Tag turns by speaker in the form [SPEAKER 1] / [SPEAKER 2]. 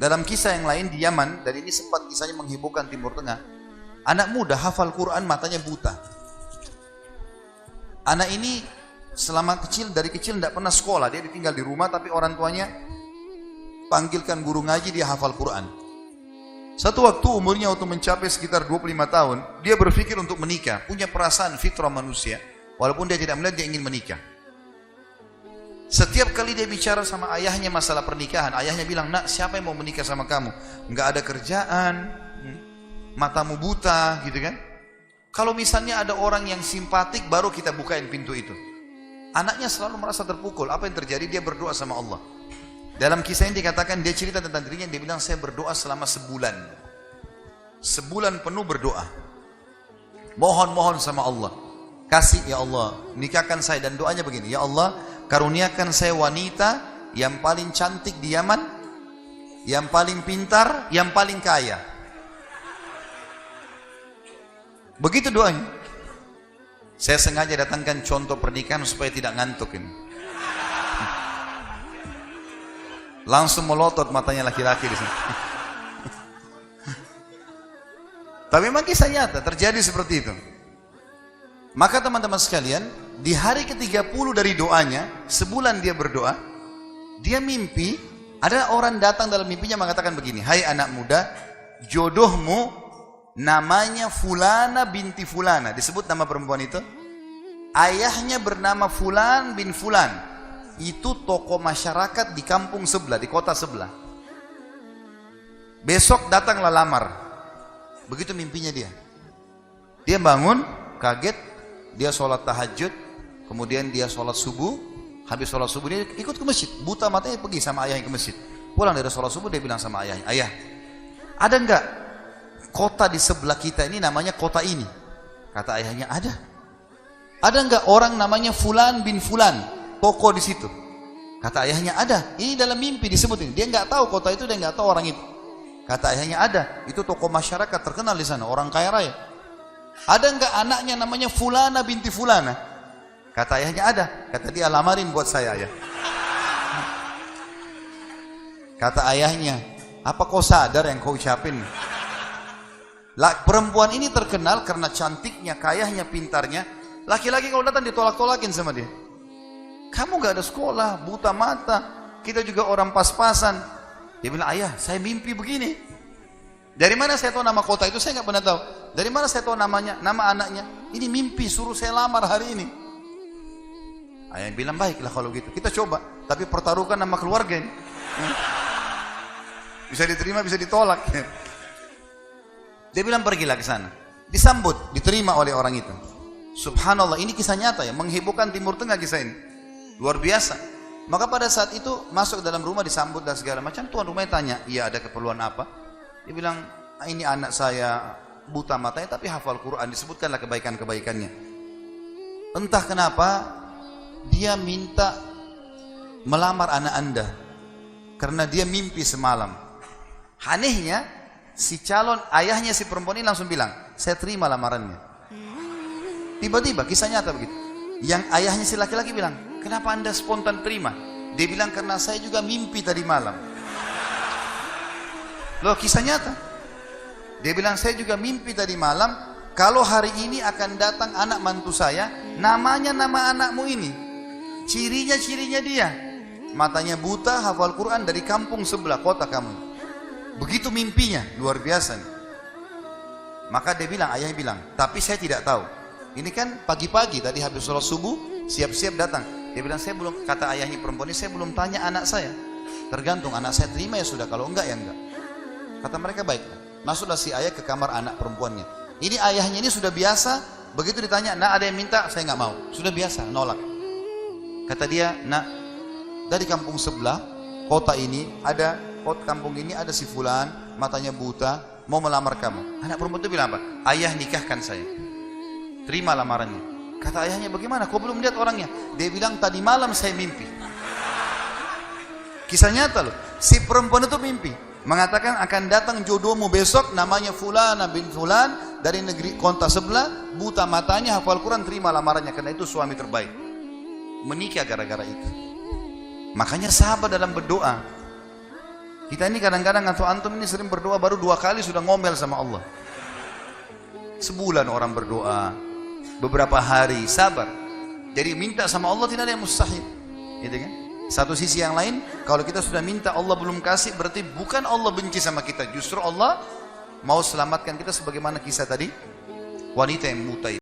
[SPEAKER 1] Dalam kisah yang lain di Yaman, dan ini sempat kisahnya menghebohkan Timur Tengah, anak muda hafal Quran matanya buta. Anak ini selama kecil, dari kecil tidak pernah sekolah, dia ditinggal di rumah tapi orang tuanya panggilkan guru ngaji, dia hafal Quran. Satu waktu umurnya waktu mencapai sekitar 25 tahun, dia berpikir untuk menikah, punya perasaan fitrah manusia, walaupun dia tidak melihat dia ingin menikah. Setiap kali dia bicara sama ayahnya masalah pernikahan, ayahnya bilang, nak siapa yang mau menikah sama kamu? Enggak ada kerjaan, matamu buta gitu kan. Kalau misalnya ada orang yang simpatik baru kita bukain pintu itu. Anaknya selalu merasa terpukul, apa yang terjadi? Dia berdoa sama Allah. Dalam kisah ini dikatakan, dia cerita tentang dirinya, dia bilang saya berdoa selama sebulan. Sebulan penuh berdoa. Mohon-mohon sama Allah. Kasih ya Allah, nikahkan saya, dan doanya begini, ya Allah, karuniakan saya wanita yang paling cantik di Yaman, yang paling pintar, yang paling kaya. Begitu doanya. Saya sengaja datangkan contoh pernikahan supaya tidak ngantuk ini. Langsung melotot matanya laki-laki di sini. Tapi memang kisah nyata terjadi seperti itu. Maka teman-teman sekalian, di hari ke-30 dari doanya, sebulan dia berdoa, dia mimpi, ada orang datang dalam mimpinya mengatakan begini, hai anak muda, jodohmu namanya Fulana binti Fulana, disebut nama perempuan itu, ayahnya bernama Fulan bin Fulan, itu tokoh masyarakat di kampung sebelah, di kota sebelah. Besok datanglah lamar. Begitu mimpinya dia. Dia bangun, kaget, dia sholat tahajud, kemudian dia sholat subuh, habis sholat subuh dia ikut ke masjid, buta matanya pergi sama ayahnya ke masjid. Pulang dari sholat subuh dia bilang sama ayahnya, ayah, ada enggak kota di sebelah kita ini namanya kota ini? Kata ayahnya, ada. Ada enggak orang namanya Fulan bin Fulan, toko di situ? Kata ayahnya, ada. Ini dalam mimpi disebut ini. Dia enggak tahu kota itu, dia enggak tahu orang itu. Kata ayahnya, ada. Itu toko masyarakat terkenal di sana, orang kaya raya. Ada enggak anaknya namanya Fulana binti Fulana? Kata ayahnya, ada. Kata dia, lamarin buat saya ayah. Kata ayahnya, apa kau sadar yang kau ucapin? Perempuan ini terkenal karena cantiknya, kayahnya, pintarnya. Laki-laki kalau datang ditolak-tolakin sama dia. Kamu gak ada sekolah, buta mata, kita juga orang pas-pasan. Dia bilang, ayah saya mimpi begini. Dari mana saya tahu nama kota itu? Saya gak pernah tahu. Dari mana saya tahu namanya, nama anaknya? Ini mimpi, suruh saya lamar hari ini. Ayah bilang, baiklah kalau gitu, kita coba. Tapi pertaruhkan nama keluarga ini. Bisa diterima, bisa ditolak. Dia bilang, pergilah ke sana. Disambut, diterima oleh orang itu. Subhanallah, ini kisah nyata ya, menghebohkan Timur Tengah kisah ini. Luar biasa. Maka pada saat itu masuk ke dalam rumah, disambut dan segala macam. Tuan rumahnya tanya, iya ada keperluan apa? Dia bilang, ini anak saya buta matanya tapi hafal Quran, disebutkanlah kebaikan-kebaikannya. Entah kenapa dia minta melamar anak anda karena dia mimpi semalam. Anehnya si calon ayahnya si perempuan ini langsung bilang, saya terima lamarannya. Tiba-tiba kisah nyata begitu. Yang ayahnya si laki-laki bilang, kenapa anda spontan terima? Dia bilang, karena saya juga mimpi tadi malam. Loh, kisah nyata. Dia bilang, saya juga mimpi tadi malam, kalau hari ini akan datang anak mantu saya, namanya nama anakmu ini. Cirinya dia. Matanya buta, hafal Quran, dari kampung sebelah kota kamu. Begitu mimpinya, luar biasa nih. Maka dia bilang, ayahnya bilang, tapi saya tidak tahu. Ini kan pagi-pagi tadi habis sholat subuh, siap-siap datang. Dia bilang, saya belum, kata ayahnya perempuan ini, saya belum tanya anak saya. Tergantung, anak saya terima ya sudah, kalau enggak ya enggak. Kata mereka, baik. Masuklah si ayah ke kamar anak perempuannya. Ini ayahnya ini sudah biasa, begitu ditanya, nak ada yang minta, saya enggak mau. Sudah biasa, nolak. Kata dia, nak, dari kampung sebelah, kota ini ada, kampung ini ada si Fulan, matanya buta, mau melamar kamu. Anak perempuan itu bilang apa? Ayah nikahkan saya. Terima lamarannya. Kata ayahnya, bagaimana? Kau belum lihat orangnya? Dia bilang, tadi malam saya mimpi. Kisah nyata loh. Si perempuan itu mimpi, mengatakan akan datang jodohmu besok, namanya Fulana bin Fulan, dari negeri kota sebelah, buta matanya, hafal Quran, terima lamarannya, karena itu suami terbaik. Menikah gara-gara itu. Makanya sahabat dalam berdoa, Kita ini kadang-kadang atau antum ini sering berdoa baru 2 kali sudah ngomel sama Allah. Sebulan orang berdoa, beberapa hari, sabar. Jadi minta sama Allah tidak ada yang mustahil, gitu kan? Satu sisi yang lain, kalau kita sudah minta Allah belum kasih, berarti bukan Allah benci sama kita, justru Allah mau selamatkan kita sebagaimana kisah tadi wanita yang buta itu.